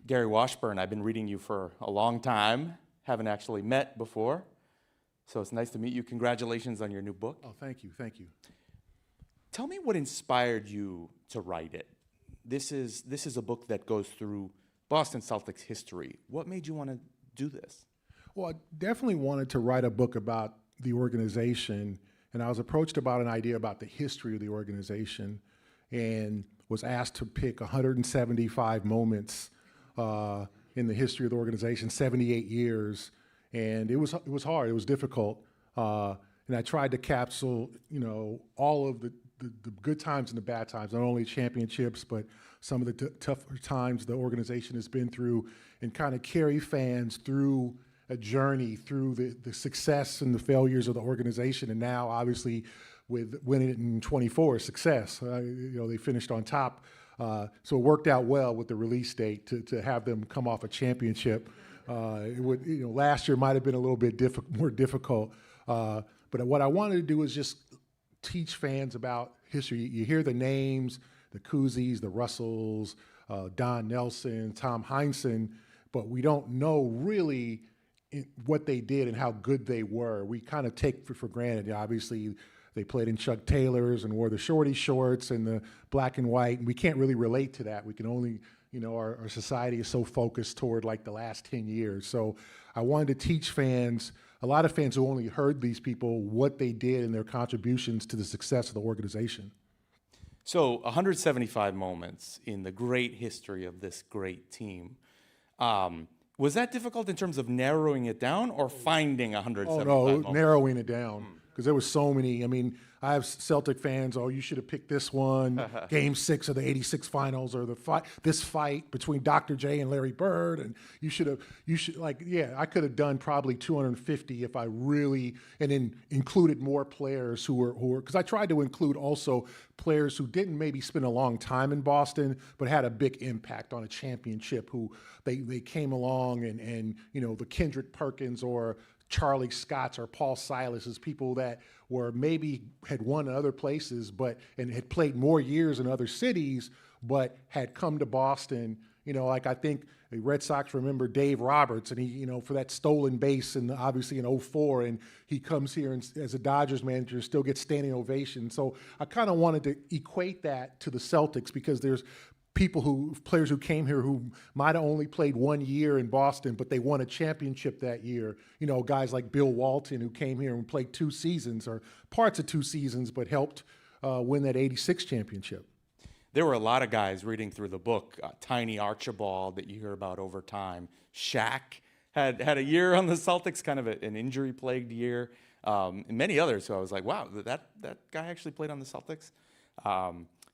Gary Washburn. I've been reading you for a long time, haven't actually met before, so it's nice to meet you. Congratulations on your new book. Oh, thank you, thank you. Tell me what inspired you to write it. This is a book that goes through Boston Celtics history. What made you want to do this? Well, I definitely wanted to write a book about the organization, and I was approached about an idea about the history of the organization and was asked to pick 175 moments in the history of the organization, 78 years, and it was hard, it was difficult, and I tried to capsule, all of the good times and the bad times, not only championships, but some of the tougher times the organization has been through, and kind of carry fans through a journey through the success and the failures of the organization, and now obviously with winning it in 24, success. They finished on top, so it worked out well with the release date to have them come off a championship. Last year might have been a little bit more difficult, but what I wanted to do is just teach fans about history. You hear the names, the Kuzis, the Russells, Don Nelson, Tom Heinsohn, but we don't know really what they did and how good they were. We kind of take for granted. Obviously, they played in Chuck Taylors and wore the shorty shorts and the black and white, and we can't really relate to that. We can only, our society is so focused toward like the last 10 years. So I wanted to teach fans, a lot of fans who only heard these people, what they did and their contributions to the success of the organization. So 175 moments in the great history of this great team. Was that difficult in terms of narrowing it down or finding 175 moments? Narrowing it down, because there were so many. I mean, I have Celtic fans, you should have picked this one, Game 6 of the '86 finals, or this fight between Dr. J and Larry Bird, and I could have done probably 250 if I really, and then included more players who were, because I tried to include also players who didn't maybe spend a long time in Boston, but had a big impact on a championship, who they came along and the Kendrick Perkins or Charlie Scotts or Paul Silas's, people that were maybe had won other places, and had played more years in other cities, but had come to Boston. I think the Red Sox remember Dave Roberts, and he, for that stolen base, and obviously in '04, and he comes here and as a Dodgers manager still gets standing ovation. So I kind of wanted to equate that to the Celtics, because there's players who came here who might have only played 1 year in Boston, but they won a championship that year. Guys like Bill Walton, who came here and played 2 seasons or parts of 2 seasons, but helped win that '86 championship. There were a lot of guys reading through the book. Tiny Archibald that you hear about over time. Shaq had a year on the Celtics, kind of an injury-plagued year. And many others. So I was like, wow, that guy actually played on the Celtics?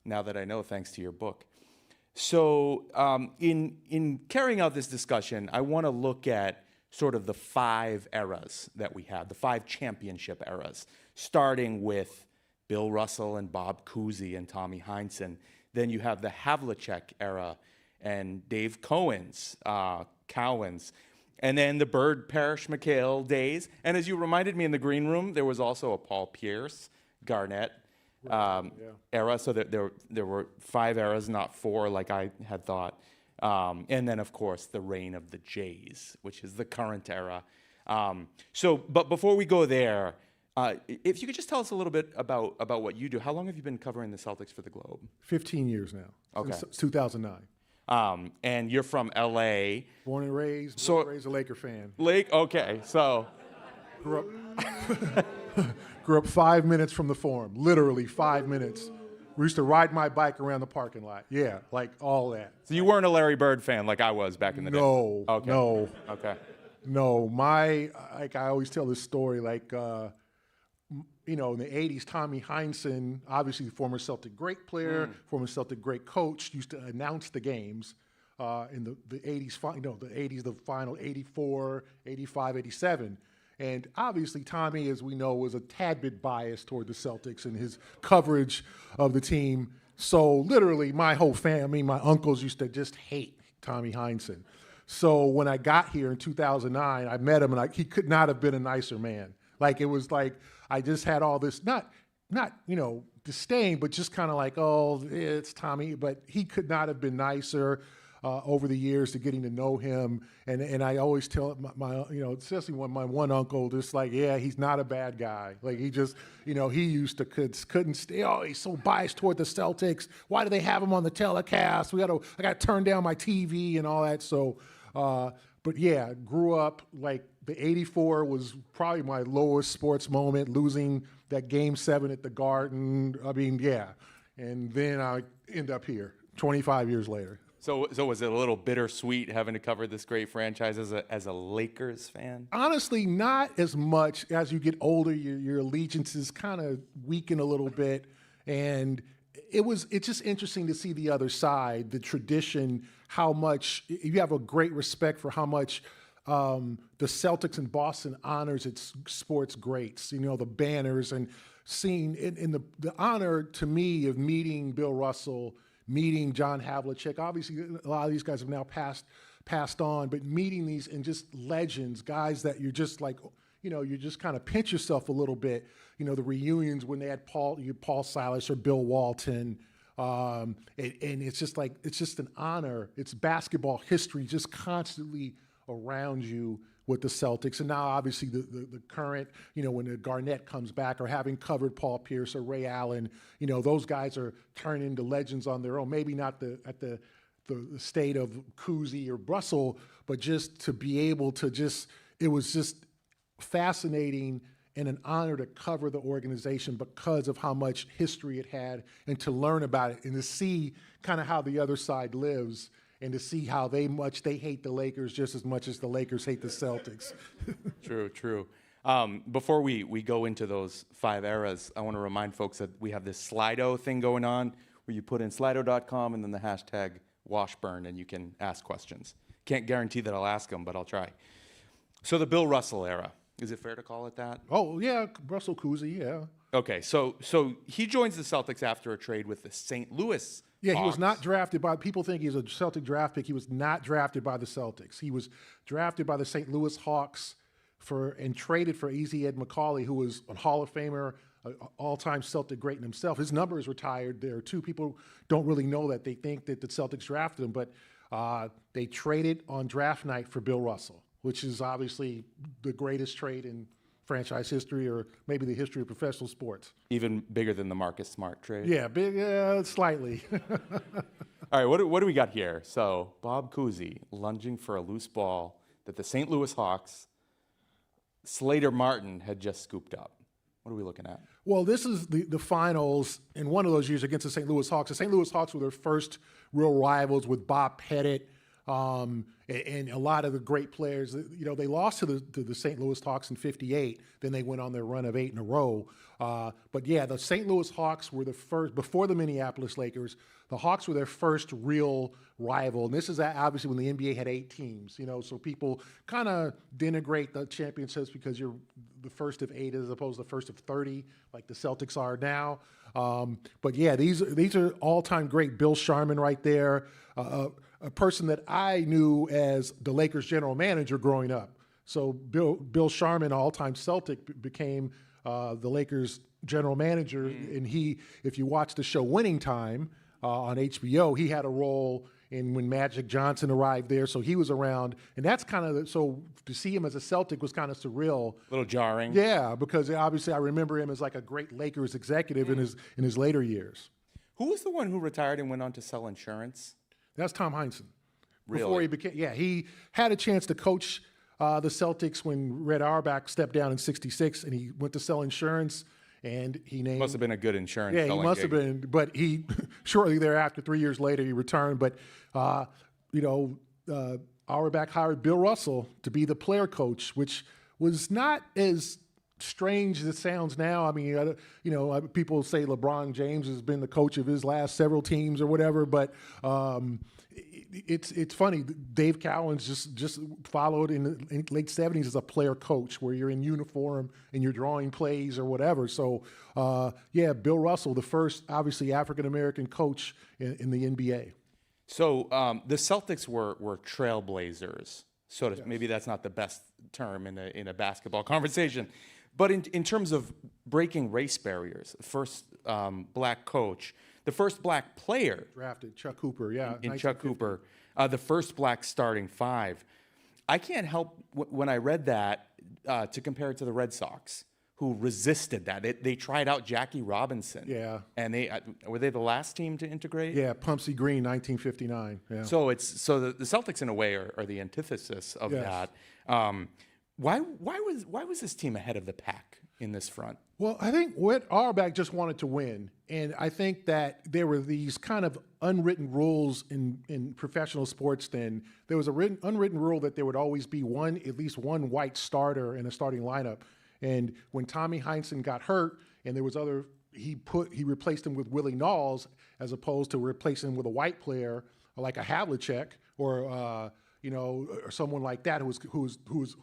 Now that I know, thanks to your book. So in carrying out this discussion, I want to look at sort of the 5 eras that we have, the 5 championship eras, starting with Bill Russell and Bob Cousy and Tommy Heinsohn. Then you have the Havlicek era and Dave Cowens, and then the Bird, Parrish, McHale days. And as you reminded me in the green room, there was also a Paul Pierce, Garnett, era, so there were 5 eras, not 4 like I had thought, and then of course the reign of the Jays, which is the current era. But before we go there, if you could just tell us a little bit about what you do. How long have you been covering the Celtics for the Globe? 15 years now. Okay. Since 2009. And you're from L.A. Born and raised a Laker fan. Okay, so Grew up 5 minutes from the Forum, literally 5 minutes. We used to ride my bike around the parking lot. Yeah, like all that. So you weren't a Larry Bird fan like I was back in the day? No, okay. No. Okay. No, I always tell this story, in the 80s, Tommy Heinsohn, obviously former Celtic great player, former Celtic great coach, used to announce the games in the 80s, the final 84, 85, 87. And obviously, Tommy, as we know, was a tad bit biased toward the Celtics and his coverage of the team. So literally, my whole family, my uncles used to just hate Tommy Heinsohn. So when I got here in 2009, I met him, and he could not have been a nicer man. It was like I just had all this, not disdain, but just kind of like, oh, it's Tommy. But he could not have been nicer. over the years to getting to know him. And I always tell my especially when my one uncle, just like, yeah, he's not a bad guy. Like he just, he used to couldn't stay. Oh, he's so biased toward the Celtics. Why do they have him on the telecast? I got to turn down my TV and all that. So, but yeah, grew up like the '84 was probably my lowest sports moment, losing that Game 7 at the Garden. I mean, yeah. And then I end up here 25 years later. So was it a little bittersweet having to cover this great franchise as a Lakers fan? Honestly, not as much. As you get older, your allegiances kind of weaken a little bit. And it's just interesting to see the other side, the tradition, how much you have a great respect for how much the Celtics in Boston honors its sports greats, the banners, and seeing in the honor to me of meeting Bill Russell, meeting John Havlicek. Obviously, a lot of these guys have now passed on, but meeting these and just legends, guys that you're just like, you just kind of pinch yourself a little bit. The reunions when they had Paul Silas or Bill Walton. And it's just like, it's just an honor. It's basketball history just constantly around you with the Celtics. And now obviously the current, when the Garnett comes back, or having covered Paul Pierce or Ray Allen, those guys are turning into legends on their own. Maybe not at the state of Cousy or Russell, but just to be able to it was just fascinating and an honor to cover the organization because of how much history it had, and to learn about it and to see kind of how the other side lives, and to see how they hate the Lakers just as much as the Lakers hate the Celtics. True. Before we go into those 5 eras, I want to remind folks that we have this Slido thing going on where you put in slido.com and then the hashtag Washburn, and you can ask questions. Can't guarantee that I'll ask them, but I'll try. So the Bill Russell era, is it fair to call it that? Oh, yeah, Russell Cousy, yeah. Okay, so he joins the Celtics after a trade with the St. Louis Yeah, he was Hawks. not drafted by, people think he's a Celtic draft pick. He was not drafted by the Celtics. He was drafted by the St. Louis Hawks and traded for Easy Ed Macaulay, who was a Hall of Famer, an all-time Celtic great in himself. His number is retired there, too. People don't really know that. They think that the Celtics drafted him, but they traded on draft night for Bill Russell, which is obviously the greatest trade in franchise history, or maybe the history of professional sports. Even bigger than the Marcus Smart trade? Yeah, big, slightly. All right, what do we got here? So Bob Cousy lunging for a loose ball that the St. Louis Hawks, Slater Martin had just scooped up. What are we looking at? Well, this is the finals in one of those years against the St. Louis Hawks. The St. Louis Hawks were their first real rivals with Bob Pettit, and a lot of the great players. They lost to the St. Louis Hawks in '58. Then they went on their run of 8 in a row. But yeah, the St. Louis Hawks were the first, before the Minneapolis Lakers. The Hawks were their first real rival. And this is obviously when the NBA had 8 teams, so people kind of denigrate the championships because you're the first of 8 as opposed to the first of 30, like the Celtics are now. But yeah, these are all-time great. Bill Sharman right there, a person that I knew as the Lakers general manager growing up. So Bill Sharman, all-time Celtic, became the Lakers general manager, and if you watch the show Winning Time on HBO, he had a role in when Magic Johnson arrived there, so he was around, and that's kind of so to see him as a Celtic was kind of surreal. A little jarring. Yeah, because obviously I remember him as like a great Lakers executive in his later years. Who was the one who retired and went on to sell insurance? That's Tom Heinsohn. Really? Before he became, he had a chance to coach the Celtics when Red Auerbach stepped down in '66, and he went to sell insurance. And he named, must have been a good insurance. Yeah, he must have been. But he shortly thereafter, 3 years later, he returned. But Auerbach hired Bill Russell to be the player coach, which was not as strange as it sounds now. I mean, people say LeBron James has been the coach of his last several teams or whatever, but it's funny. Dave Cowens just followed in the late '70s as a player coach, where you're in uniform and you're drawing plays or whatever. So Bill Russell, the first obviously African American coach in the NBA. So the Celtics were trailblazers. Yes. Maybe that's not the best term in a basketball conversation. But in terms of breaking race barriers, the first black coach, the first black player drafted, Chuck Hooper, in Chuck Hooper, The first black starting five. I can't help when I read that to compare it to the Red Sox, who resisted that. They tried out Jackie Robinson. Yeah. And were they the last team to integrate? Yeah, Pumpsie Green, 1959. Yeah. So the Celtics in a way are the antithesis of Yes. that. Why was this team ahead of the pack in this front? Well, I think Auerbach just wanted to win, and I think that there were these kind of unwritten rules in professional sports. Then there was unwritten rule that there would always be at least one white starter in a starting lineup. And when Tommy Heinsohn got hurt, and there was he replaced him with Willie Knowles as opposed to replacing him with a white player like a Havlicek or or someone like that who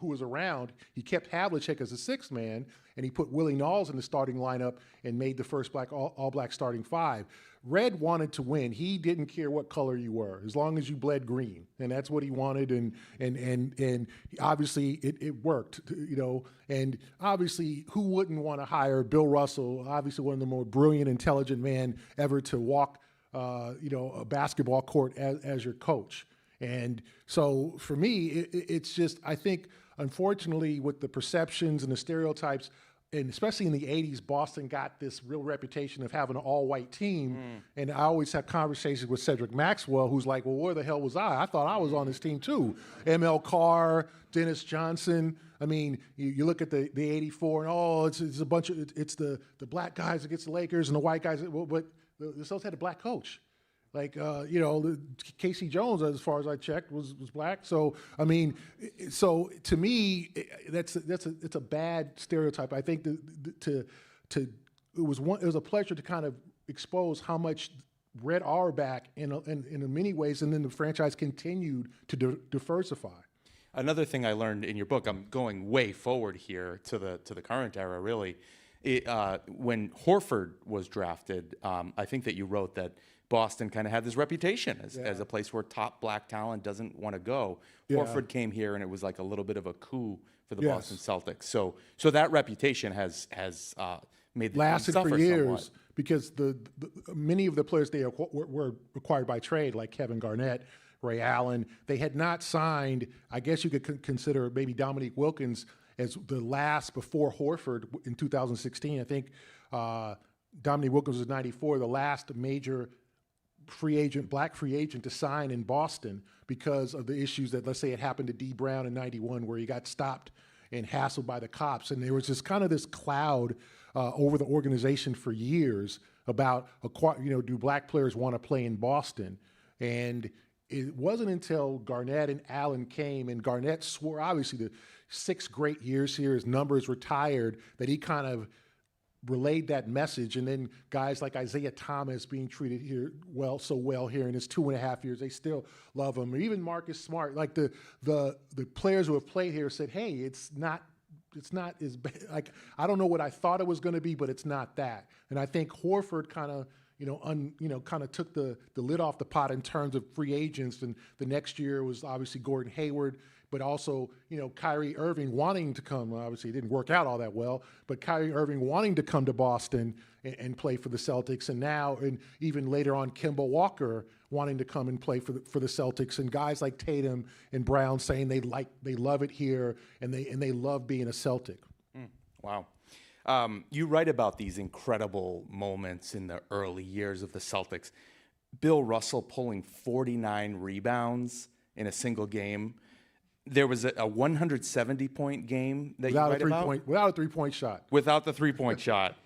was around. He kept Havlicek as a sixth man, and he put Willie Knowles in the starting lineup and made the first all black starting five. Red wanted to win. He didn't care what color you were, as long as you bled green, and that's what he wanted. And obviously it worked, And obviously, who wouldn't want to hire Bill Russell? Obviously, one of the more brilliant, intelligent men ever to walk, a basketball court as your coach. And so for me, it's just, I think, unfortunately, with the perceptions and the stereotypes, and especially in the 80s, Boston got this real reputation of having an all-white team. And I always have conversations with Cedric Maxwell, who's like, well, where the hell was I? I thought I was on this team too. M.L. Carr, Dennis Johnson. I mean, you look at the 84, and it's a bunch of, it's the black guys against the Lakers and the white guys, but the Celtics had a black coach. Like, Casey Jones, as far as I checked, was black. So, I mean, so to me, it's a bad stereotype. I think it was a pleasure to kind of expose how much Red Auerbach in many ways, and then the franchise continued to diversify. Another thing I learned in your book, I'm going way forward here to the current era, really. When Horford was drafted, I think that you wrote that Boston kind of had this reputation as a place where top black talent doesn't want to go. Yeah. Horford came here, and it was like a little bit of a coup for the Boston Celtics. So that reputation has made the lasted team suffer for years somewhat. because the many of the players they were acquired by trade, like Kevin Garnett, Ray Allen, they had not signed. I guess you could consider maybe Dominique Wilkins as the last before Horford in 2016. I think Dominique Wilkins was 94, the last major black free agent to sign in Boston because of the issues that, let's say, it happened to D. Brown in 91 where he got stopped and hassled by the cops. And there was just kind of this cloud over the organization for years about, do black players want to play in Boston? And it wasn't until Garnett and Allen came, and Garnett swore, obviously, the 6 great years here, his numbers retired, that he kind of relayed that message. And then guys like Isaiah Thomas being treated here so well here in his 2.5 years, they still love him. Or even Marcus Smart, like the players who have played here said, hey, it's not as bad. Like, I don't know what I thought it was going to be, but it's not that. And I think Horford kind of kind of took the lid off the pot in terms of free agents. And the next year was obviously Gordon Hayward, but also, Kyrie Irving wanting to come. Obviously, it didn't work out all that well, but Kyrie Irving wanting to come to Boston and play for the Celtics. And now, and even later on, Kemba Walker wanting to come and play for the Celtics. And guys like Tatum and Brown saying they love it here and they love being a Celtic. Wow. You write about these incredible moments in the early years of the Celtics. Bill Russell pulling 49 rebounds in a single game. There was a 170-point game that you write about. Without a three-point shot. Without the three-point shot.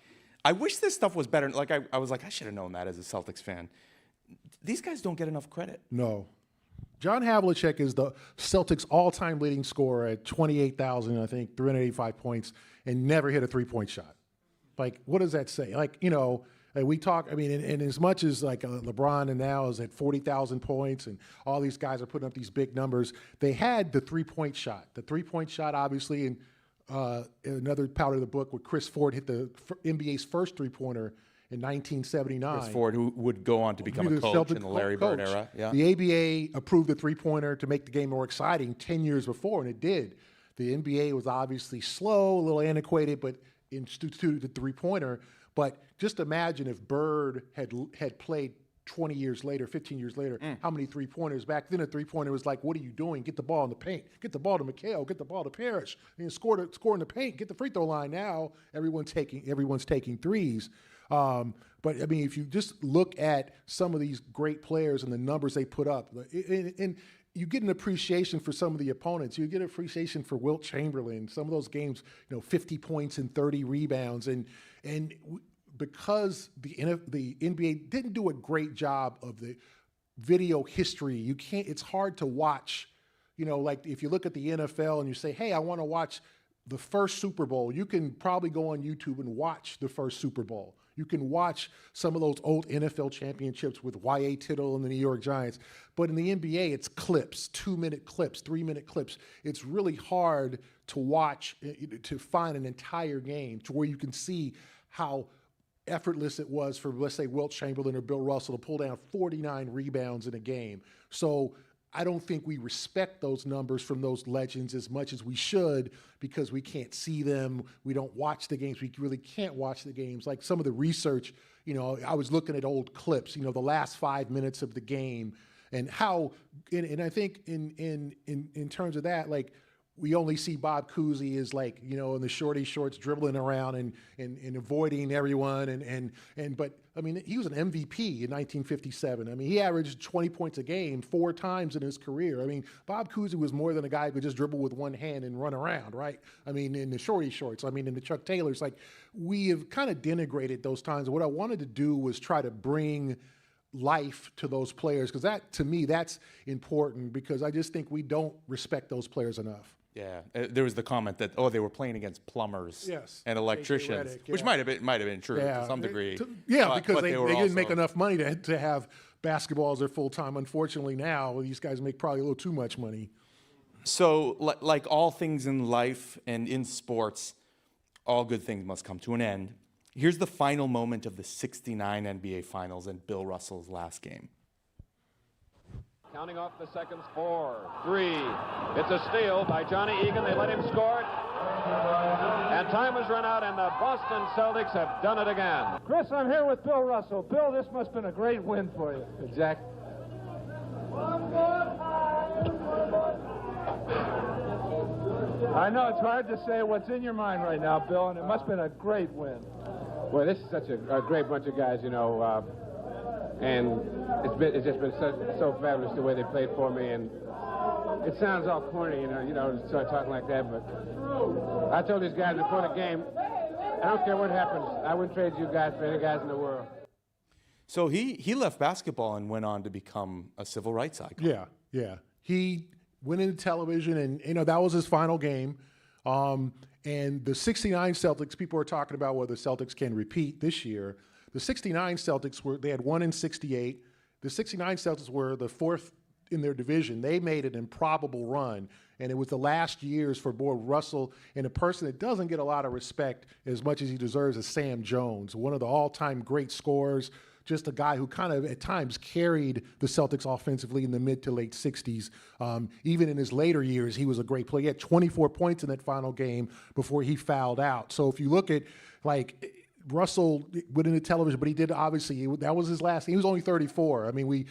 I wish this stuff was better. Like, I was like, I should have known that as a Celtics fan. These guys don't get enough credit. No. John Havlicek is the Celtics' all-time leading scorer at 28,000, I think, 385 points, and never hit a three-point shot. Like, what does that say? Like, we talk, and as much as like LeBron and now is at 40,000 points and all these guys are putting up these big numbers, they had the three-point shot. The three-point shot, obviously, in another part of the book where Chris Ford hit the NBA's first three-pointer in 1979. Chris Ford, who would go on to become a coach in the Larry Bird era. Yeah. The ABA approved the three-pointer to make the game more exciting 10 years before, and it did. The NBA was obviously slow, a little antiquated, but instituted the three-pointer. But just imagine if Bird had played 20 years later, 15 years later, how many three-pointers. Back then, a three-pointer was like, what are you doing? Get the ball in the paint. Get the ball to McHale. Get the ball to Parrish. And score in the paint. Get the free throw line. Now everyone's taking threes. But I mean, if you just look at some of these great players and the numbers they put up, and you get an appreciation for some of the opponents. You get an appreciation for Wilt Chamberlain. Some of those games, 50 points and 30 rebounds, because the NBA didn't do a great job of the video history, it's hard to watch, like if you look at the NFL and you say, hey, I want to watch the first Super Bowl, you can probably go on YouTube and watch the first Super Bowl. You can watch some of those old NFL championships with Y.A. Tittle and the New York Giants. But in the NBA, it's clips, 2-minute clips, 3-minute clips. It's really hard to watch, to find an entire game to where you can see how effortless it was for, let's say, Wilt Chamberlain or Bill Russell to pull down 49 rebounds in a game. So I don't think we respect those numbers from those legends as much as we should because we can't see them. We don't watch the games. We really can't watch the games. Like some of the research, I was looking at old clips, the last 5 minutes of the game and how, and I think in terms of that, like, we only see Bob Cousy as like, in the shorty shorts dribbling around and avoiding everyone. But I mean, he was an MVP in 1957. I mean, he averaged 20 points a game 4 times in his career. I mean, Bob Cousy was more than a guy who could just dribble with one hand and run around, right? I mean, in the shorty shorts, in the Chuck Taylors, like we have kind of denigrated those times. What I wanted to do was try to bring life to those players because that, to me, that's important because I just think we don't respect those players enough. Yeah, there was the comment that they were playing against plumbers and electricians, Reddick, which might have been true to some degree. Because they didn't make enough money to have basketball as their full time. Unfortunately, now these guys make probably a little too much money. So, like all things in life and in sports, all good things must come to an end. Here's the final moment of the '69 NBA Finals and Bill Russell's last game. Counting off the seconds, 4, 3. It's a steal by Johnny Egan. They let him score it. And time has run out, and the Boston Celtics have done it again. Chris, I'm here with Bill Russell. Bill, this must have been a great win for you. Jack. I know it's hard to say what's in your mind right now, Bill, and it must have been a great win. Boy, this is such a great bunch of guys, and it's just been so fabulous the way they played for me, and it sounds all corny, to start talking like that, but I told these guys before the game, I don't care what happens, I wouldn't trade you guys for any guys in the world. So he left basketball and went on to become a civil rights icon. Yeah. He went into television, and that was his final game. And the '69 Celtics, people are talking about whether the Celtics can repeat this year. The '69 Celtics they had won in '68. The '69 Celtics were the 4th in their division. They made an improbable run, and it was the last years for both Russell and a person that doesn't get a lot of respect as much as he deserves is Sam Jones, one of the all-time great scorers, just a guy who kind of at times carried the Celtics offensively in the mid to late 60s. Even in his later years, he was a great player. He had 24 points in that final game before he fouled out. So if you look at, like, Russell went into television, but he did obviously, that was his last, he was only 34. I mean, we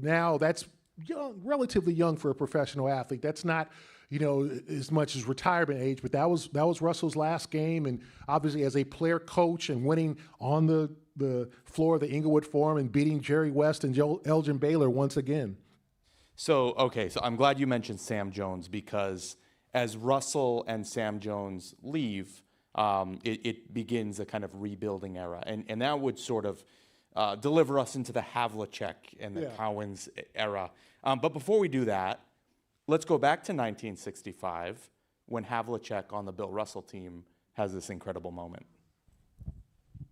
now that's young, relatively young for a professional athlete. That's not, as much as retirement age, but that was Russell's last game. And obviously as a player coach and winning on the floor of the Inglewood Forum and beating Jerry West and Elgin Baylor once again. So I'm glad you mentioned Sam Jones because as Russell and Sam Jones leave, it begins a kind of rebuilding era. And that would sort of deliver us into the Havlicek and the Cowens era. But before we do that, let's go back to 1965 when Havlicek on the Bill Russell team has this incredible moment.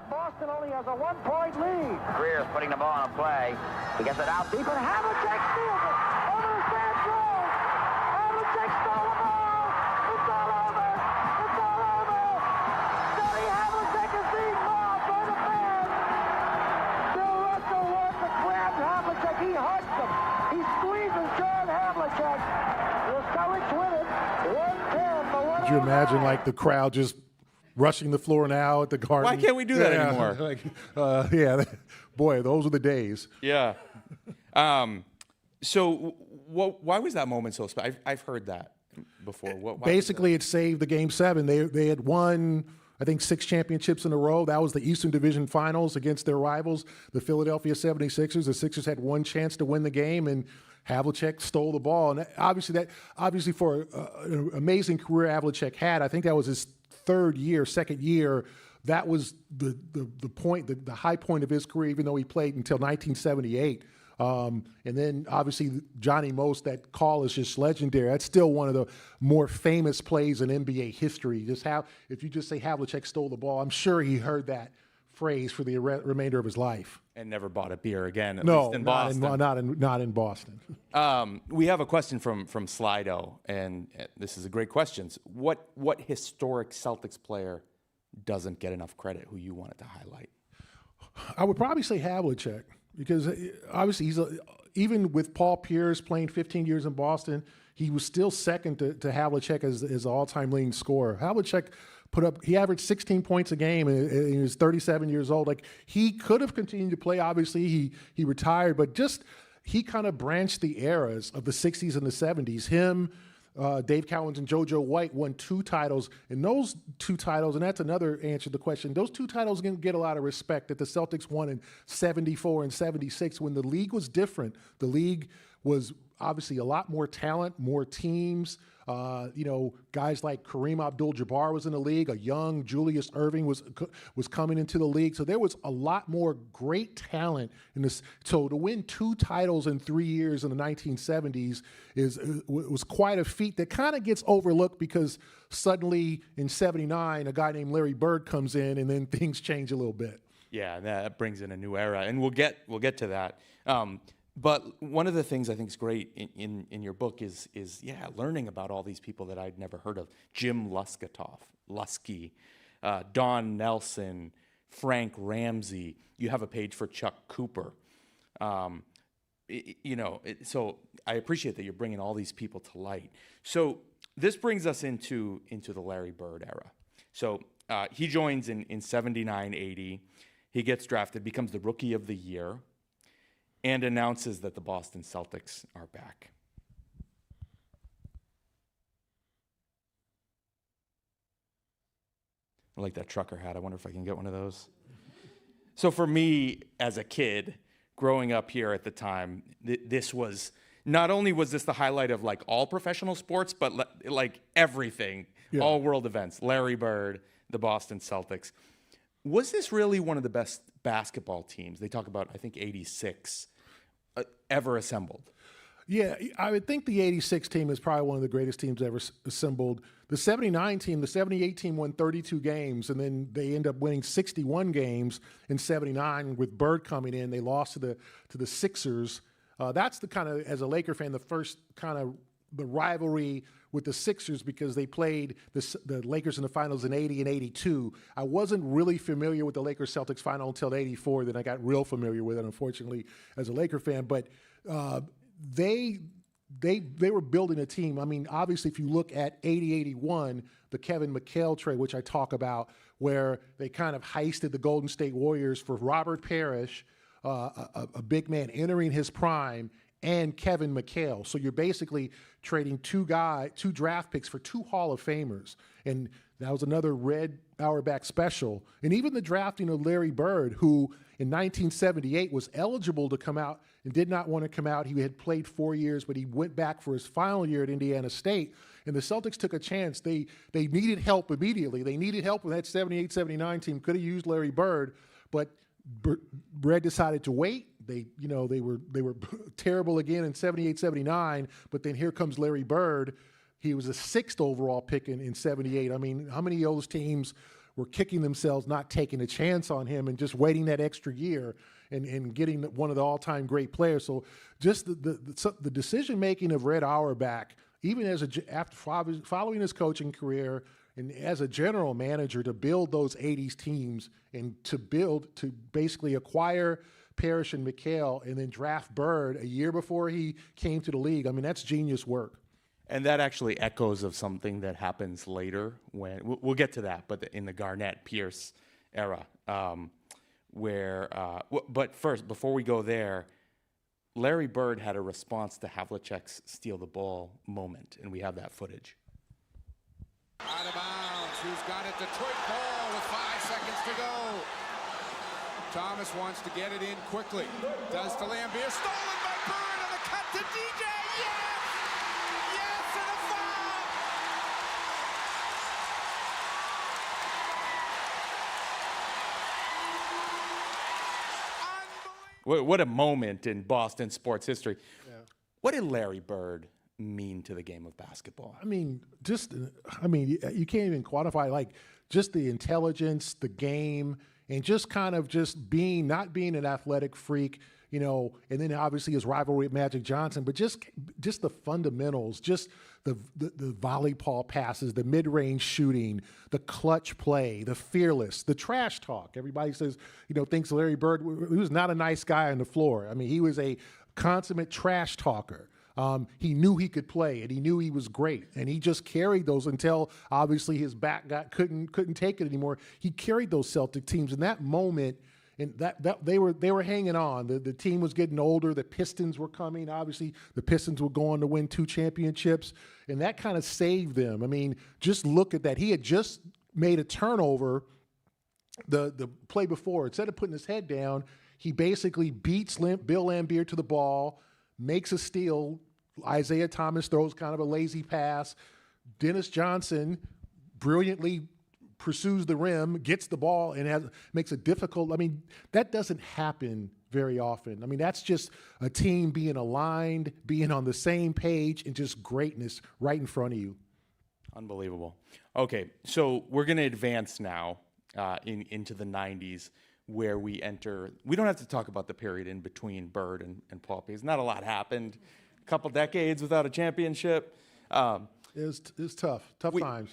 Boston only has a 1-point lead. Greer's putting the ball on a play. He gets it out deep, and Havlicek steals it. Over to Sam Jones. Havlicek stole the ball. It's all over. It's all over. Johnny Havlicek is being mobbed by the fans. Bill Russell wants to grab Havlicek. He hugs him. He squeezes John Havlicek. The Celtics win it. 110 for 109. Could you imagine, like, the crowd just rushing the floor now at the Garden. Why can't we do that anymore? Boy, those were the days. Yeah. So why was that moment so special? I've heard that before. Why Basically, it saved the Game 7. They had won, I think, 6 championships in a row. That was the Eastern Division Finals against their rivals, the Philadelphia 76ers. The Sixers had one chance to win the game, and Havlicek stole the ball. And obviously for an amazing career Havlicek had, I think that was his second year. That was the point, the high point of his career, even though he played until 1978. And then obviously Johnny Most, that call is just legendary. That's still one of the more famous plays in NBA history. If you just say Havlicek stole the ball, I'm sure he heard that phrase for the remainder of his life. And never bought a beer again, at No, least in Boston. not in Boston. We have a question from Slido, and this is a great question. What historic Celtics player doesn't get enough credit, who you wanted to highlight? I would probably say Havlicek, because obviously even with Paul Pierce playing 15 years in Boston, he was still second to Havlicek as the all-time leading scorer. Havlicek he averaged 16 points a game, and he was 37 years old. Like, he could have continued to play. Obviously, he retired, but he kind of branched the eras of the 60s and the 70s. Him, Dave Cowens and JoJo White won 2 titles, and those 2 titles, and that's another answer to the question, those 2 titles didn't get a lot of respect that the Celtics won in 74 and 76 when the league was different. The league was obviously a lot more talent, more teams. Guys like Kareem Abdul-Jabbar was in the league. A young Julius Erving was coming into the league. So there was a lot more great talent in this. So to win 2 titles in 3 years in the 1970s was quite a feat that kind of gets overlooked because suddenly in 79, a guy named Larry Bird comes in, and then things change a little bit. Yeah, that brings in a new era, and we'll get to that. But one of the things I think is great in your book is learning about all these people that I'd never heard of. Jim Lusky, Don Nelson, Frank Ramsey. You have a page for Chuck Cooper. So I appreciate that you're bringing all these people to light. So this brings us into the Larry Bird era. So he joins in 79-80. He gets drafted, becomes the Rookie of the Year, and announces that the Boston Celtics are back. I like that trucker hat. I wonder if I can get one of those. So for me, as a kid, growing up here at the time, this was, not only was this the highlight of like all professional sports, but like everything, all world events, Larry Bird, the Boston Celtics. Was this really one of the best basketball teams? They talk about, I think, 86 ever assembled. Yeah, I would think the 86 team is probably one of the greatest teams ever assembled. The 79 team, the 78 team won 32 games, and then they end up winning 61 games in 79 with Bird coming in. They lost to the Sixers. That's the kind of, as a Laker fan, the first kind of the rivalry with the Sixers, because they played the Lakers in the finals in 80 and 82. I wasn't really familiar with the Lakers-Celtics final until 84. Then I got real familiar with it, unfortunately, as a Laker fan. But they were building a team. I mean, obviously, if you look at 80-81, the Kevin McHale trade, which I talk about, where they kind of heisted the Golden State Warriors for Robert Parrish, a big man entering his prime, and Kevin McHale. So you're basically trading 2 draft picks for 2 Hall of Famers. And that was another Red Auerbach special. And even the drafting of Larry Bird, who in 1978 was eligible to come out and did not want to come out. He had played 4 years, but he went back for his final year at Indiana State. And the Celtics took a chance. They needed help immediately. They needed help with that 78-79 team. Could have used Larry Bird, but Red decided to wait. They were terrible again in 78-79, but then here comes Larry Bird. He was a 6th overall pick in 78. I mean, how many of those teams were kicking themselves not taking a chance on him and just waiting that extra year and getting one of the all-time great players? So just the decision-making of Red Auerbach, even after following his coaching career and as a general manager, to build those 80s teams and to basically acquire Parrish and McHale and then draft Bird a year before he came to the league. I mean, that's genius work. And that actually echoes of something that happens later when we'll get to that, but in the Garnett Pierce era, but first, before we go there, Larry Bird had a response to Havlicek's steal the ball moment, and we have that footage. Out of bounds. Who's got it? Detroit ball with 5 seconds to go. Thomas wants to get it in quickly. Does to Lambier. Stolen by Bird on the cut to DJ. Yes! Yes, and a foul! What a moment in Boston sports history. Yeah. What did Larry Bird mean to the game of basketball? I mean, you can't even quantify, like, just the intelligence, the game, and just kind of just not being an athletic freak, you know, and then obviously his rivalry with Magic Johnson, but just the fundamentals, just the volleyball passes, the mid-range shooting, the clutch play, the fearless, the trash talk. Everybody says, you know, thinks Larry Bird, he was not a nice guy on the floor. I mean, he was a consummate trash talker. He knew he could play, and he knew he was great, and he just carried those until obviously his back couldn't take it anymore. He carried those Celtic teams in that moment, and that they were hanging on. The team was getting older. The Pistons were coming. Obviously, the Pistons were going to win 2 championships, and that kind of saved them. I mean, just look at that. He had just made a turnover the play before. Instead of putting his head down, he basically beats Bill Lambier to the ball, makes a steal. Isaiah Thomas throws kind of a lazy pass. Dennis Johnson brilliantly pursues the rim, gets the ball, and makes a difficult. I mean, that doesn't happen very often. I mean, that's just a team being aligned, being on the same page, and just greatness right in front of you. Unbelievable. Okay, so we're going to advance now into the 90s, where we enter. We don't have to talk about the period in between Bird and Paul Pierce. Not a lot happened. A couple decades without a championship. It was tough times.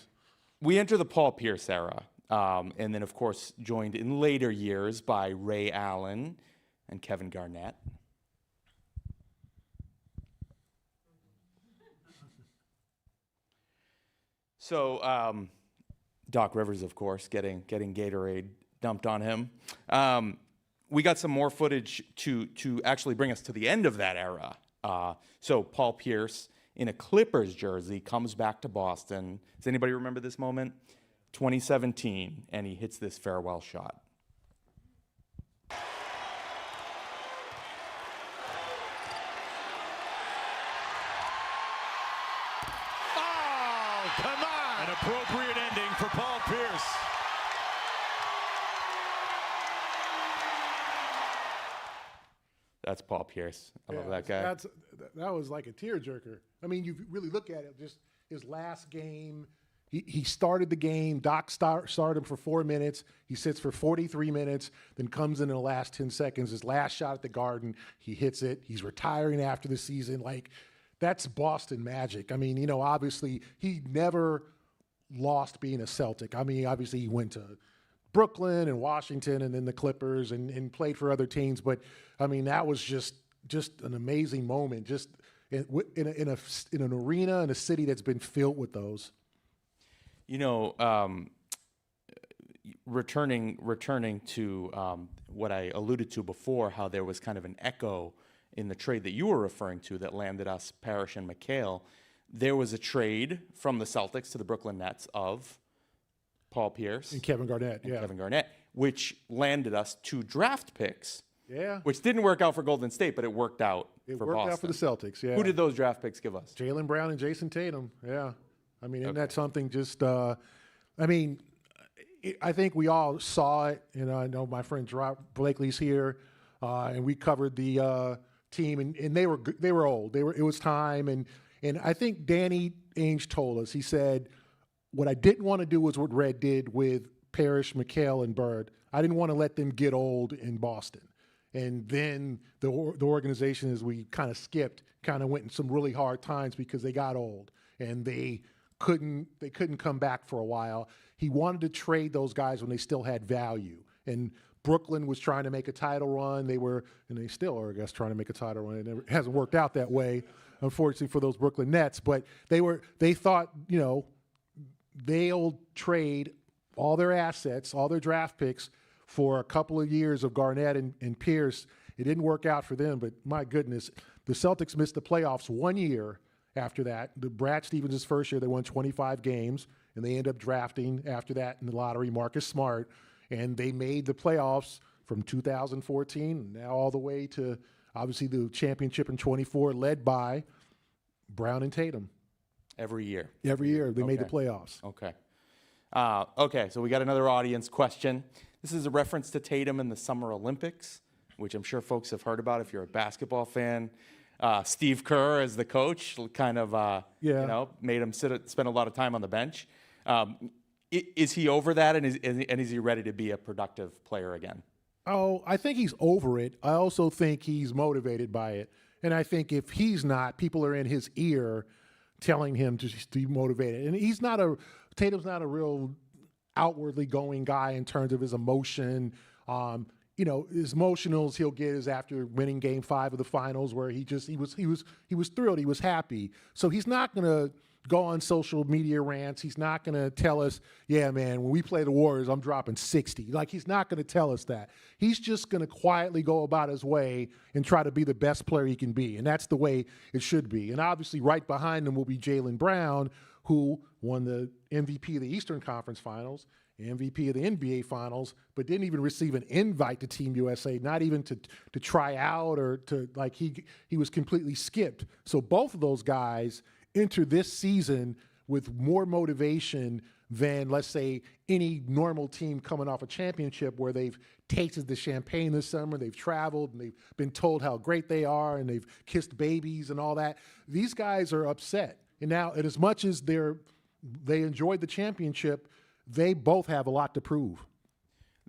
We enter the Paul Pierce era, and then, of course, joined in later years by Ray Allen and Kevin Garnett. So Doc Rivers, of course, getting Gatorade dumped on him. We got some more footage to actually bring us to the end of that era. So Paul Pierce, in a Clippers jersey, comes back to Boston. Does anybody remember this moment? 2017, and he hits this farewell shot. Oh, come on! An appropriate ending for Paul Pierce. That's Paul Pierce. I love that guy. That was like a tearjerker. I mean, you really look at it, just his last game. He started the game. Doc started him for 4 minutes. He sits for 43 minutes, then comes in the last 10 seconds. His last shot at the Garden, he hits it. He's retiring after the season. Like, that's Boston magic. I mean, you know, obviously he never lost being a Celtic. I mean, obviously he went to Brooklyn and Washington and then the Clippers and played for other teams. But, I mean, that was just an amazing moment, just in an arena, in a city that's been filled with those. You know, returning to what I alluded to before, how there was kind of an echo in the trade that you were referring to that landed us Parrish and McHale. There was a trade from the Celtics to the Brooklyn Nets of Paul Pierce and Kevin Garnett, Kevin Garnett, which landed us 2 draft picks. Yeah. Which didn't work out for Golden State, but it worked out for Boston. It worked out for the Celtics, yeah. Who did those draft picks give us? Jaylen Brown and Jason Tatum, yeah. I mean, isn't that something just, I mean, I think we all saw it. You know, I know my friend Blakely's here, and we covered the team, and they were old. It was time, and I think Danny Ainge told us, he said, what I didn't want to do was what Red did with Parrish, McHale, and Bird. I didn't want to let them get old in Boston. And then the organization, as we kind of skipped, kind of went in some really hard times because they got old and they couldn't come back for a while. He wanted to trade those guys when they still had value. And Brooklyn was trying to make a title run. They still are, I guess, trying to make a title run. It hasn't worked out that way. unfortunately for those Brooklyn Nets. But they thought, they'll trade all their assets, all their draft picks for a couple of years of Garnett and Pierce. It didn't work out for them, but my goodness, the Celtics missed the playoffs 1 year after that. The Brad Stevens' first year, they won 25 games, and they ended up drafting after that in the lottery Marcus Smart, and they made the playoffs from 2014 now all the way to obviously the championship in 24, led by Brown and Tatum. Every year. Every year they made the playoffs. Okay. Okay, so we got another audience question. This is a reference to Tatum in the Summer Olympics, which I'm sure folks have heard about if you're a basketball fan. Steve Kerr as the coach kind of, made him spend a lot of time on the bench. Is he over that, and is he ready to be a productive player again? Oh, I think he's over it. I also think he's motivated by it. And I think if he's not, people are in his ear telling him to be motivated. And Tatum's not a real outwardly going guy in terms of his emotion. His emotionals he'll get is after winning Game 5 of the finals, where he was thrilled, he was happy. So he's not going to go on social media rants. He's not going to tell us, yeah, man, when we play the Warriors, I'm dropping 60. Like, he's not going to tell us that. He's just going to quietly go about his way and try to be the best player he can be. And that's the way it should be. And obviously right behind him will be Jaylen Brown, who won the MVP of the Eastern Conference Finals, MVP of the NBA Finals, but didn't even receive an invite to Team USA, not even to try out or to, like, he was completely skipped. So both of those guys enter this season with more motivation than, let's say, any normal team coming off a championship where they've tasted the champagne this summer, they've traveled, and they've been told how great they are, and they've kissed babies and all that. These guys are upset. And now, and as much as they enjoyed the championship, they both have a lot to prove.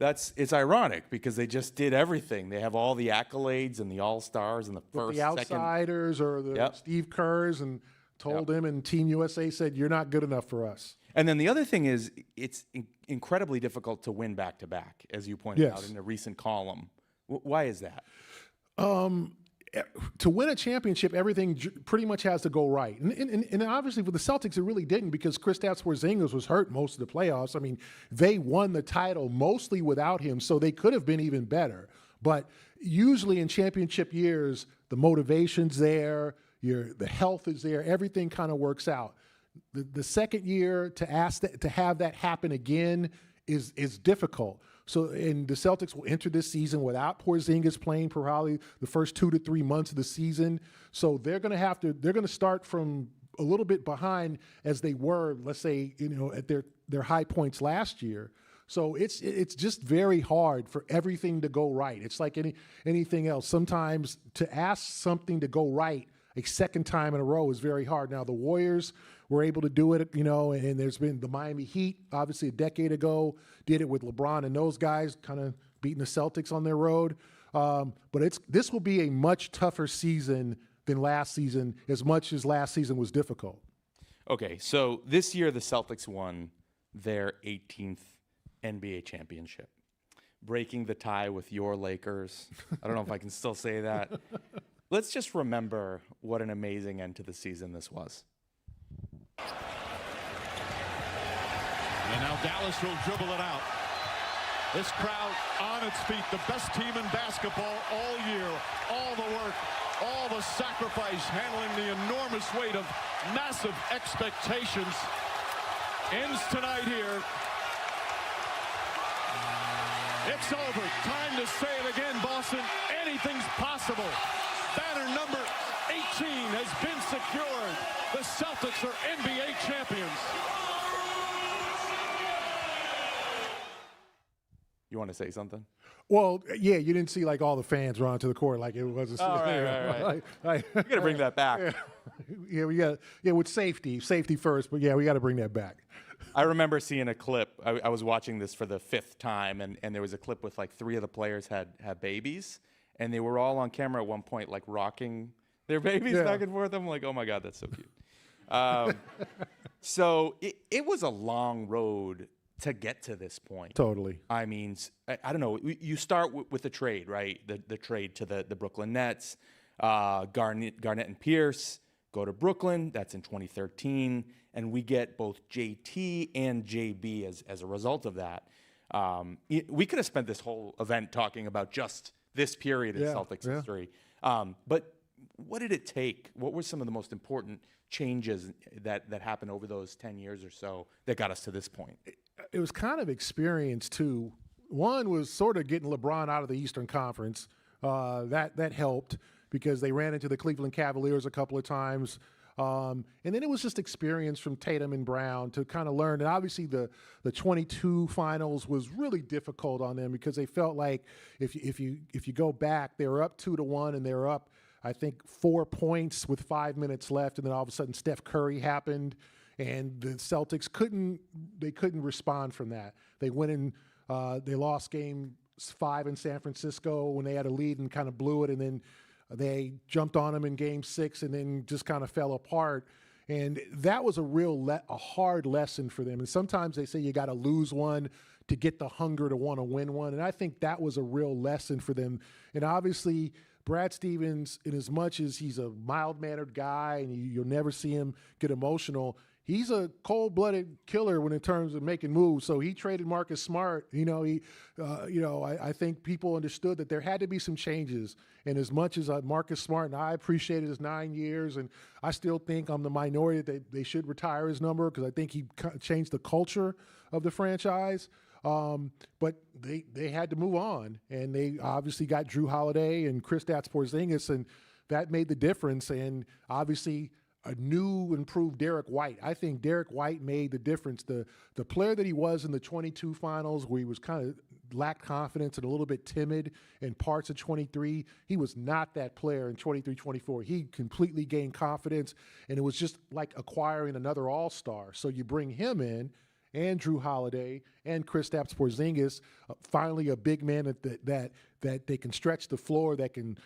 It's ironic because they just did everything. They have all the accolades and the All-Stars and the first, the outsiders second. Or the Steve Kerrs, and told him, and Team USA said, you're not good enough for us. And then the other thing is, it's incredibly difficult to win back-to-back, as you pointed out in a recent column. Why is that? To win a championship, everything pretty much has to go right. And obviously for the Celtics, it really didn't, because Kristaps Porzingis was hurt most of the playoffs. I mean, they won the title mostly without him, so they could have been even better. But usually in championship years, the motivation's there, the health is there, everything kind of works out. The second year to have that happen again is difficult. So, and the Celtics will enter this season without Porzingis playing probably the first 2 to 3 months of the season. So they're going to start from a little bit behind as they were, let's say, at their high points last year. So it's just very hard for everything to go right. It's like anything else. Sometimes to ask something to go right a second time in a row is very hard. Now, the Warriors were able to do it, and there's been the Miami Heat, obviously a decade ago, did it with LeBron and those guys, kind of beating the Celtics on their road. But this will be a much tougher season than last season, as much as last season was difficult. Okay, so this year the Celtics won their 18th NBA championship, breaking the tie with your Lakers. I don't know if I can still say that. Let's just remember what an amazing end to the season this was. And now Dallas will dribble it out. This crowd on its feet, the best team in basketball all year. All the work, all the sacrifice, handling the enormous weight of massive expectations. Ends tonight here. It's over. Time to say it again, Boston. Anything's possible. Banner number 18 has been secured. The Celtics are NBA champions. You want to say something? Well, yeah, you didn't see like all the fans run to the court like it was. Right. We got to bring that back. With safety first, but yeah, we got to bring that back. I remember seeing a clip. I was watching this for the 5th time, and there was a clip with like 3 of the players had babies, and they were all on camera at one point, like rocking their babies back and forth. I'm like, oh my God, that's so cute. So it was a long road to get to this point. Totally. I mean, I don't know. You start with the trade, right? The trade to the Brooklyn Nets, Garnett and Pierce. Go to Brooklyn, that's in 2013, and we get both JT and JB as a result of that. We could have spent this whole event talking about just this period in Celtics history. But what did it take? What were some of the most important changes that happened over those 10 years or so that got us to this point? It was kind of experience, too. One was sort of getting LeBron out of the Eastern Conference. That helped because they ran into the Cleveland Cavaliers a couple of times. And then it was just experience from Tatum and Brown to kind of learn. And obviously the 22 finals was really difficult on them because they felt like if you go back, they were up 2-1 and they were up, I think, 4 points with 5 minutes left. And then all of a sudden Steph Curry happened and the Celtics couldn't respond from that. They went in, they lost game 5 in San Francisco when they had a lead and kind of blew it. And then they jumped on them in game 6 and then just kind of fell apart. And that was a hard lesson for them. And sometimes they say you got to lose one to get the hunger to want to win one. And I think that was a real lesson for them. And obviously, Brad Stevens, in as much as he's a mild-mannered guy and you'll never see him get emotional, he's a cold-blooded killer when in terms of making moves. So he traded Marcus Smart. I think people understood that there had to be some changes. And as much as Marcus Smart, and I appreciated his 9 years, and I still think I'm the minority that they should retire his number because I think he changed the culture of the franchise. But they had to move on, and they obviously got Drew Holiday and Kristaps Porzingis, and that made the difference. And obviously, a new, improved Derek White. I think Derek White made the difference. The player that he was in the 22 finals, where he was kind of lacked confidence and a little bit timid in parts of 23, he was not that player in 23-24. He completely gained confidence, and it was just like acquiring another all-star. So you bring him in, and Drew Holiday and Kristaps Porzingis, finally a big man that they can stretch the floor, that can,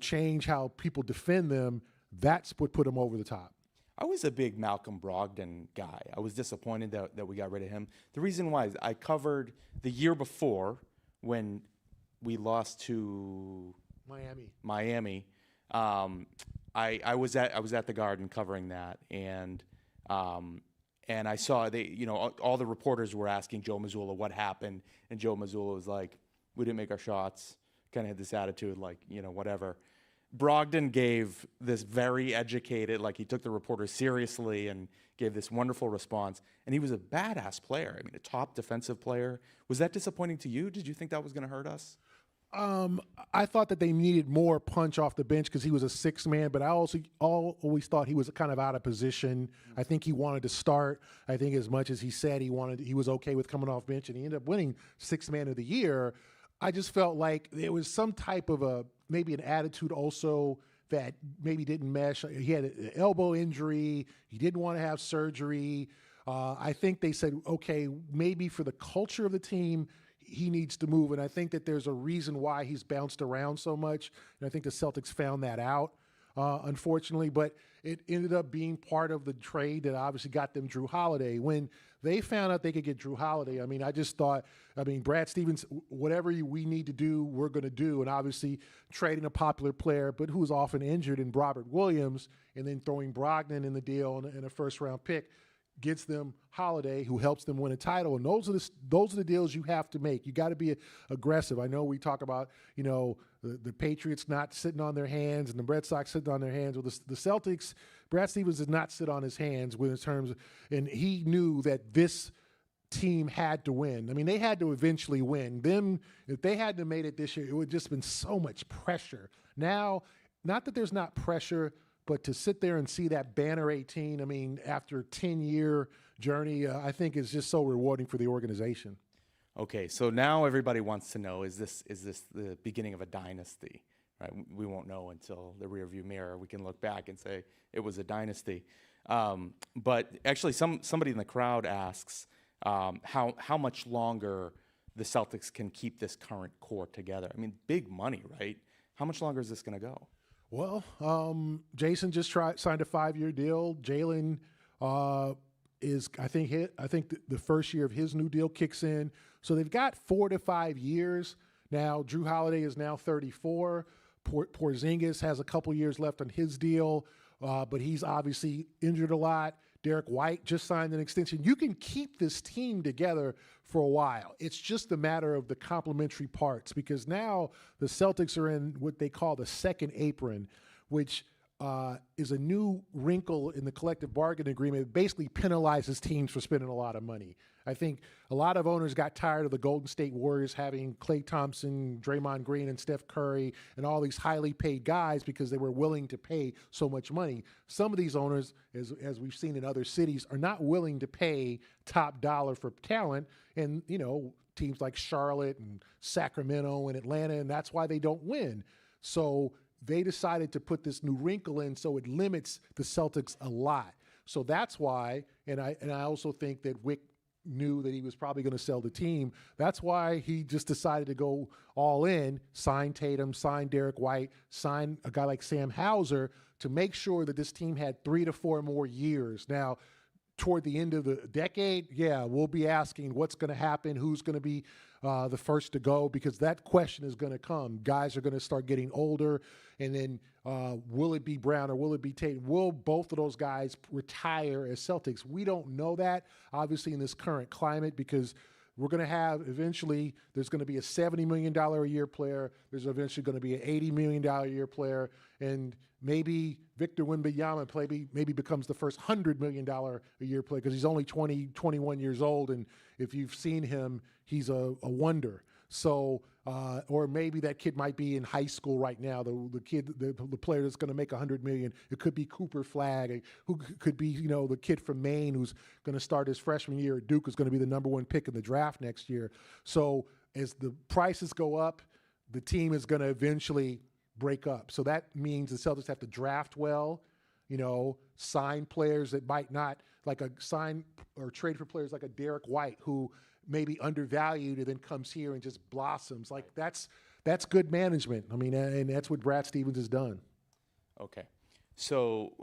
change how people defend them. That's what put him over the top. I was a big Malcolm Brogdon guy. I was disappointed that we got rid of him. The reason why is I covered the year before when we lost to Miami. I was at the Garden covering that, and I saw all the reporters were asking Joe Mazzulla what happened, and Joe Mazzulla was like, "We didn't make our shots." Kind of had this attitude, like, whatever. Brogdon gave this very educated, like he took the reporters seriously and gave this wonderful response. And he was a badass player. I mean, a top defensive player. Was that disappointing to you? Did you think that was going to hurt us? I thought that they needed more punch off the bench because he was a sixth man, but I also always thought he was kind of out of position. I think he wanted to start. I think as much as he said he was okay with coming off bench, and he ended up winning sixth man of the year. I just felt like there was some type of maybe an attitude also that maybe didn't mesh. He had an elbow injury. He didn't want to have surgery. I think they said, okay, maybe for the culture of the team, he needs to move. And I think that there's a reason why he's bounced around so much. And I think the Celtics found that out, unfortunately. But it ended up being part of the trade that obviously got them Drew Holiday. When they found out they could get Drew Holiday, I just thought, Brad Stevens, whatever we need to do, we're going to do. And obviously trading a popular player, but who was often injured in Robert Williams, and then throwing Brogdon in the deal and a first-round pick gets them Holiday, who helps them win a title. And those are the deals you have to make. You got to be aggressive. I know we talk about, the Patriots not sitting on their hands and the Red Sox sitting on their hands. Well, the Celtics, Brad Stevens did not sit on his hands and he knew that this team had to win. They had to eventually win. If they hadn't made it this year, it would have just been so much pressure. Now, not that there's not pressure, but to sit there and see that banner 18, after a 10-year journey, I think is just so rewarding for the organization. Okay, so now everybody wants to know, is this the beginning of a dynasty? Right? We won't know until the rearview mirror. We can look back and say it was a dynasty. But actually, somebody in the crowd asks how much longer the Celtics can keep this current core together. Big money, right? How much longer is this going to go? Well, Jason just signed a 5-year deal. Jalen is, I think the first year of his new deal kicks in. So they've got 4 to 5 years. Now, Drew Holiday is now 34. Porzingis has a couple years left on his deal. but he's obviously injured a lot. Derek White just signed an extension. You can keep this team together for a while. It's just a matter of the complementary parts, because now the Celtics are in what they call the second apron, which is a new wrinkle in the collective bargaining agreement. It basically penalizes teams for spending a lot of money. I think a lot of owners got tired of the Golden State Warriors having Klay Thompson, Draymond Green, and Steph Curry, and all these highly paid guys because they were willing to pay so much money. Some of these owners, as we've seen in other cities, are not willing to pay top dollar for talent. And, teams like Charlotte and Sacramento and Atlanta, and that's why they don't win. So they decided to put this new wrinkle in, so it limits the Celtics a lot. So that's why, and I also think that Wick knew that he was probably going to sell the team. That's why he just decided to go all in, sign Tatum, sign Derek White, sign a guy like Sam Hauser to make sure that this team had 3 to 4 more years. Now, toward the end of the decade, we'll be asking what's going to happen, who's going to be the first to go, because that question is going to come. Guys are going to start getting older, and then will it be Brown or will it be Tatum? Will both of those guys retire as Celtics? We don't know that, obviously, in this current climate, because we're going to have eventually, there's going to be a $70 million a year player. There's eventually going to be an $80 million a year player. And maybe Victor Wembanyama maybe becomes the first $100 million a year player, because he's only 21 years old. And if you've seen him, he's a wonder. So, or maybe that kid might be in high school right now. The player that's going to make $100 million. It could be Cooper Flagg, who could be, the kid from Maine who's going to start his freshman year at Duke, is going to be the #1 pick in the draft next year. So as the prices go up, the team is going to eventually break up. So that means the Celtics have to draft well, sign players that might not, sign or trade for players like a Derek White, who may be undervalued and then comes here and just blossoms. That's good management. I mean, and that's what Brad Stevens has done. Okay. So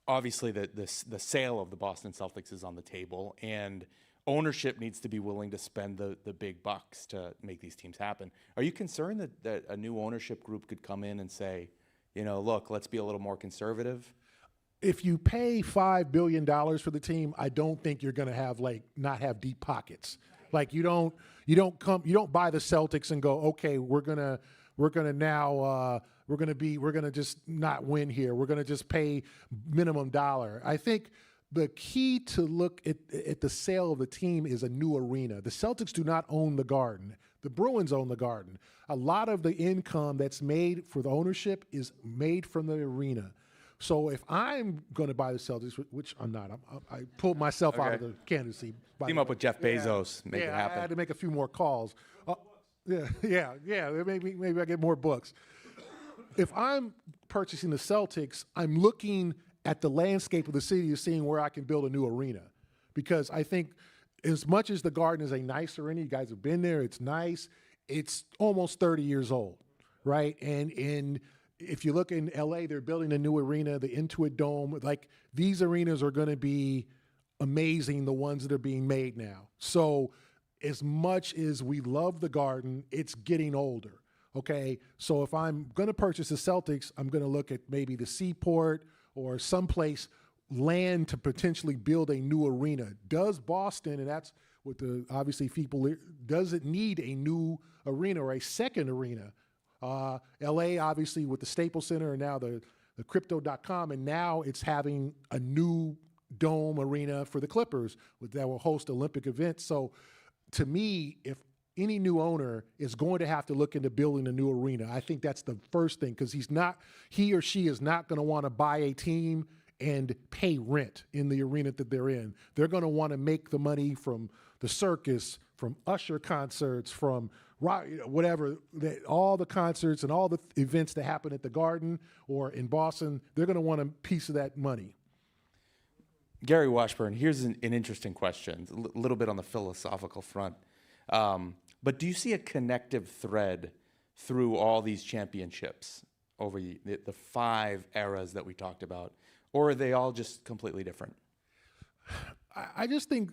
obviously the sale of the Boston Celtics is on the table, and ownership needs to be willing to spend the big bucks to make these teams happen. Are you concerned that a new ownership group could come in and say, look, let's be a little more conservative? If you pay $5 billion for the team, I don't think you're going to have not have deep pockets. You don't buy the Celtics and go, okay, we're gonna just not win here. We're gonna just pay minimum dollar. I think the key to look at the sale of the team is a new arena. The Celtics do not own the Garden. The Bruins own the Garden. A lot of the income that's made for the ownership is made from the arena. So if I'm going to buy the Celtics, which I'm not, I pulled myself out of the candidacy. Team up with Jeff Bezos, make it happen. I had to make a few more calls. Maybe I get more books. If I'm purchasing the Celtics, I'm looking at the landscape of the city to seeing where I can build a new arena, because I think as much as the Garden is a nice arena, you guys have been there, it's nice. It's almost 30 years old, right? And if you look in LA, they're building a new arena, the Intuit Dome. These arenas are going to be amazing, the ones that are being made now. So as much as we love the Garden, it's getting older, okay? So if I'm going to purchase the Celtics, I'm going to look at maybe the Seaport or someplace, land to potentially build a new arena. Does Boston, and that's what obviously people, does it need a new arena or a second arena? LA, obviously, with the Staples Center and now the Crypto.com, and now it's having a new dome arena for the Clippers that will host Olympic events. So to me, if any new owner is going to have to look into building a new arena, I think that's the first thing, because he or she is not going to want to buy a team and pay rent in the arena that they're in. They're going to want to make the money from the circus, from Usher concerts, from whatever, all the concerts and all the events that happen at the Garden or in Boston. They're going to want a piece of that money. Gary Washburn, here's an interesting question, a little bit on the philosophical front. But do you see a connective thread through all these championships over the 5 eras that we talked about, or are they all just completely different? I just think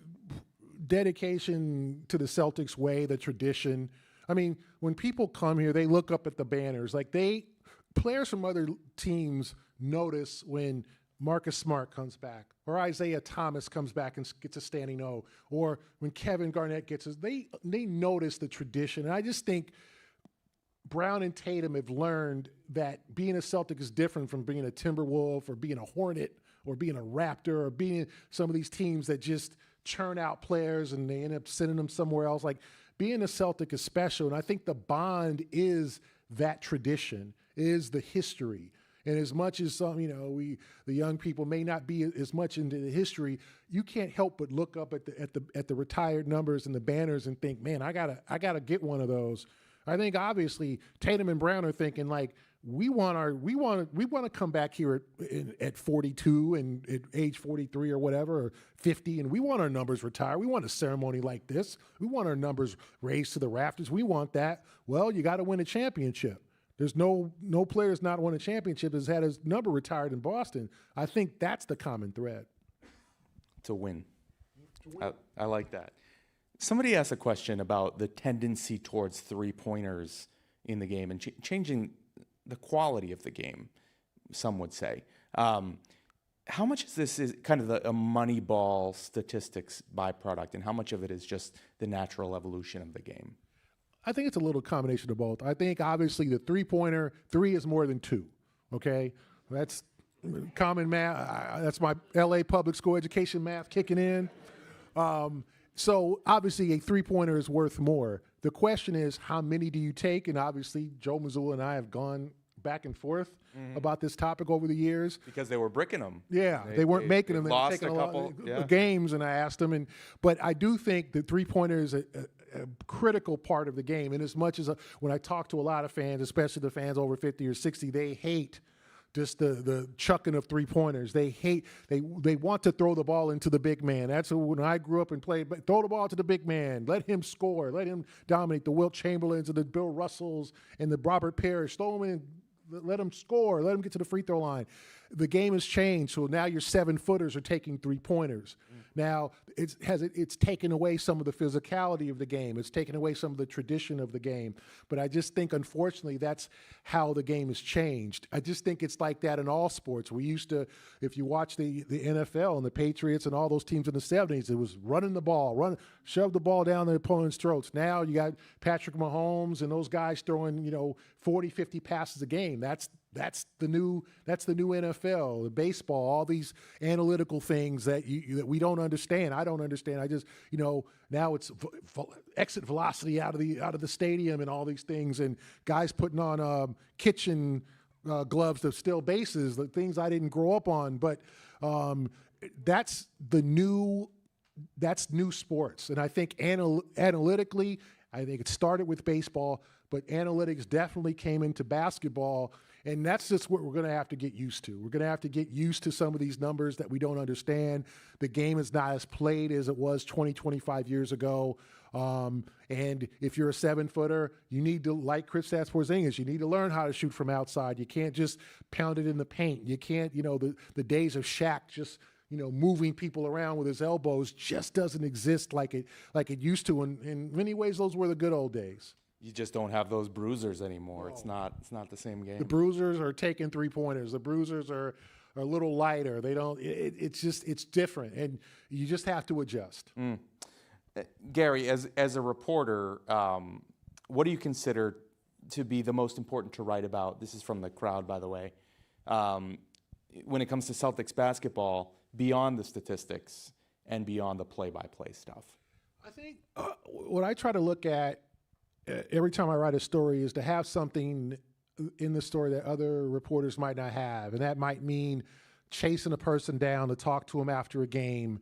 dedication to the Celtics way, the tradition. I mean, when people come here, they look up at the banners. Players from other teams notice when Marcus Smart comes back, or Isaiah Thomas comes back and gets a standing O, or when Kevin Garnett gets his, they notice the tradition. And I just think Brown and Tatum have learned that being a Celtic is different from being a Timberwolf or being a Hornet or being a Raptor or being some of these teams that just churn out players and they end up sending them somewhere else. Like, being a Celtic is special, and I think the bond is that tradition, is the history. And as much as some, the young people may not be as much into the history, you can't help but look up at the retired numbers and the banners and think, man, I gotta get one of those. I think obviously Tatum and Brown are thinking like, we want to come back here at 42 and at age 43 or whatever, or 50, and we want our numbers retired. We want a ceremony like this. We want our numbers raised to the rafters. We want that. Well, you got to win a championship. There's no player that's not won a championship has had his number retired in Boston. I think that's the common thread. To win. I like that. Somebody asked a question about the tendency towards three-pointers in the game and changing the quality of the game, some would say. How much of this is kind of a Moneyball statistics byproduct, and how much of it is just the natural evolution of the game? I think it's a little combination of both. I think obviously the three-pointer, three is more than two, okay? That's common math. That's my LA public school education math kicking in. So obviously a three-pointer is worth more. The question is, how many do you take? And obviously Joe Mazzulla and I have gone back and forth about this topic over the years. Because they were bricking them. Yeah, they weren't making them. They lost taking a couple of games, and I asked them. But I do think the three-pointer is a critical part of the game. And as much as when I talk to a lot of fans, especially the fans over 50 or 60, they hate just the chucking of three-pointers. They want to throw the ball into the big man. That's when I grew up and played. But throw the ball to the big man. Let him score. Let him dominate. The Wilt Chamberlains and the Bill Russells and the Robert Parrish. Throw him in. Let him score. Let him get to the free throw line. The game has changed, so now your 7-footers are taking three-pointers. Now it's taken away some of the physicality of the game. It's taken away some of the tradition of the game. But I just think, unfortunately, that's how the game has changed. I just think it's like that in all sports. We used to, if you watch the NFL and the Patriots and all those teams in the 70s, it was running the ball, shove the ball down the opponent's throats. Now you got Patrick Mahomes and those guys throwing 40, 50 passes a game. That's the new NFL, the baseball, all these analytical things that we don't understand. I don't understand. I just now it's exit velocity out of the stadium and all these things, and guys putting on kitchen gloves to steal bases, the things I didn't grow up on. But that's new sports, and I think analytically, I think it started with baseball, but analytics definitely came into basketball. And that's just what we're going to have to get used to. We're going to have to get used to some of these numbers that we don't understand. The game is not as played as it was 20, 25 years ago. And if you're a 7-footer, you need to, like Kristaps Porzingis, you need to learn how to shoot from outside. You can't just pound it in the paint. You can't, the days of Shaq just, moving people around with his elbows just doesn't exist like it used to. And in many ways, those were the good old days. You just don't have those bruisers anymore. No. It's not the same game. The bruisers are taking three-pointers. The bruisers are a little lighter. They don't. It's different, and you just have to adjust. Gary, as a reporter, what do you consider to be the most important to write about? This is from the crowd, by the way. When it comes to Celtics basketball, beyond the statistics and beyond the play-by-play stuff. I think what I try to look at every time I write a story is to have something in the story that other reporters might not have. And that might mean chasing a person down to talk to them after a game,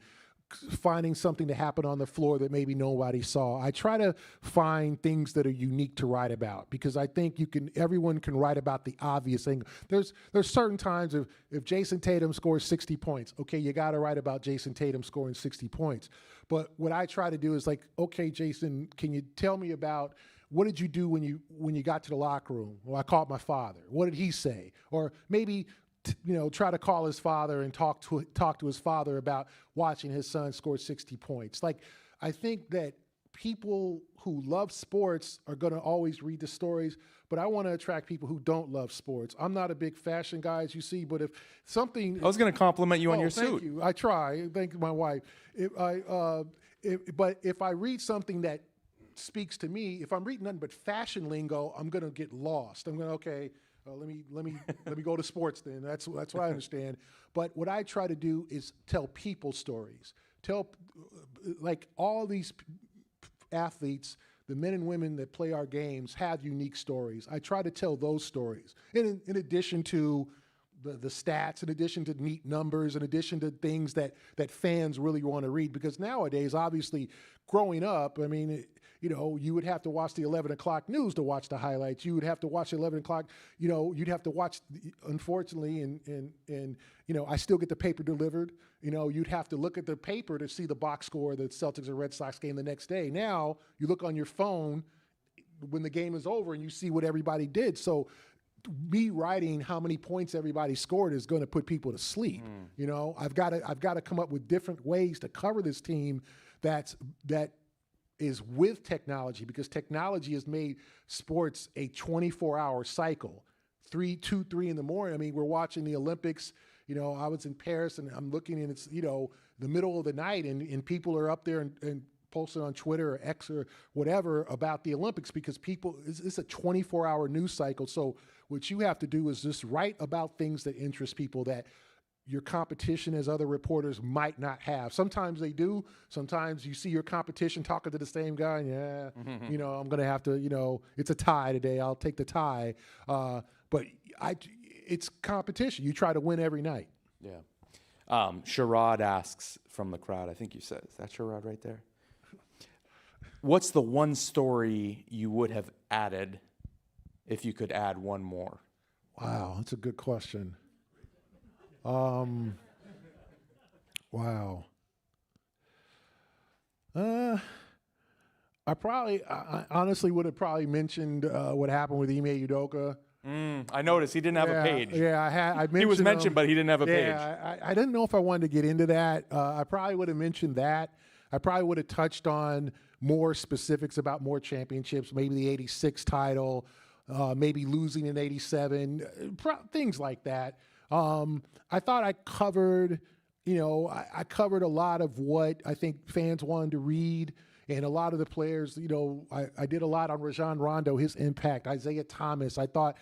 finding something to happen on the floor that maybe nobody saw. I try to find things that are unique to write about, because I think everyone can write about the obvious thing. There's certain times if Jason Tatum scores 60 points, okay, you got to write about Jason Tatum scoring 60 points. But what I try to do is like, okay, Jason, can you tell me about what did you do when you got to the locker room? Well, I called my father. What did he say? Or maybe try to call his father and talk to his father about watching his son score 60 points. Like, I think that people who love sports are going to always read the stories, but I want to attract people who don't love sports. I'm not a big fashion guy, as you see, but if something... I was going to compliment you on your thank suit. you. I try. Thank my wife. But if I read something that speaks to me, if I'm reading nothing but fashion lingo, I'm going to get lost. I'm going to, let me go to sports then. That's what I understand. But what I try to do is tell people stories. Like all these athletes, the men and women that play our games have unique stories. I try to tell those stories. In addition to the stats, in addition to neat numbers, in addition to things that fans really want to read. Because nowadays, obviously, growing up, I mean, you would have to watch the 11 o'clock news to watch the highlights. You would have to watch 11 o'clock, you'd have to watch, unfortunately, and I still get the paper delivered. You'd have to look at the paper to see the box score of the Celtics or Red Sox game the next day. Now, you look on your phone when the game is over and you see what everybody did. So me writing how many points everybody scored is going to put people to sleep. I've got to come up with different ways to cover this team that is with technology, because technology has made sports a 24-hour cycle. 3 in the morning. I mean, we're watching the Olympics. I was in Paris and I'm looking, and it's the middle of the night, and people are up there and posting on Twitter or X or whatever about the Olympics, because it's a 24-hour news cycle. So what you have to do is just write about things that interest people that your competition as other reporters might not have. Sometimes they do. Sometimes you see your competition talking to the same guy, and I'm going to have to, it's a tie today. I'll take the tie. But it's competition. You try to win every night. Yeah. Sherrod asks from the crowd, I think you said, is that Sherrod right there? What's the one story you would have added if you could add one more? Wow, that's a good question. Wow. I honestly would have probably mentioned what happened with Ime Udoka. I noticed he didn't have a page. Yeah, I mentioned he was mentioned, but he didn't have a page. I didn't know if I wanted to get into that. I probably would have mentioned that. I probably would have touched on more specifics about more championships, maybe the 86 title, maybe losing in 87, things like that. I thought I covered, I covered a lot of what I think fans wanted to read, and a lot of the players, I did a lot on Rajon Rondo, his impact, Isaiah Thomas. I thought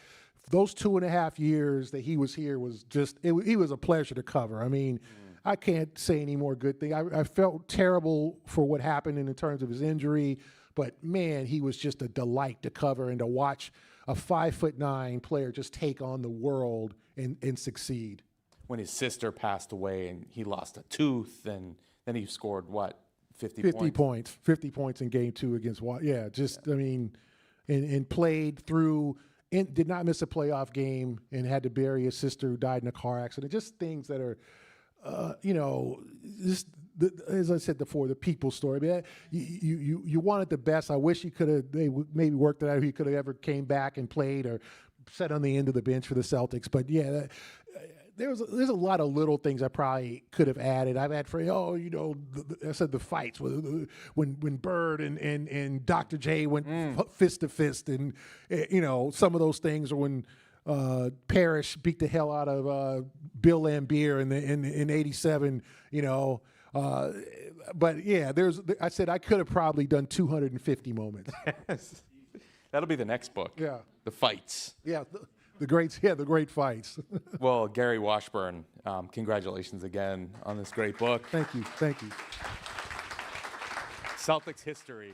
those 2.5 years that he was here was just, he was a pleasure to cover. I mean, I can't say any more good thing. I felt terrible for what happened in terms of his injury, but man, he was just a delight to cover and to watch a 5'9" player just take on the world and succeed. When his sister passed away and he lost a tooth, and then he scored what, 50 points? 50 points in game 2 against I mean, and played through, did not miss a playoff game, and had to bury his sister who died in a car accident. Just things that are, as I said before, the people story. I mean, you wanted the best. I wish he could have maybe worked it out. If he could have ever came back and played or sat on the end of the bench for the Celtics. But yeah, there's a lot of little things I probably could have added. I've had I said the fights when Bird and Dr. J went fist to fist, and some of those things, or when Parrish beat the hell out of Bill Lambier in '87. But yeah, I said I could have probably done 250 moments. That'll be the next book. Yeah, the fights. Yeah. The great fights. Well, Gary Washburn, congratulations again on this great book. Thank you. Celtics history.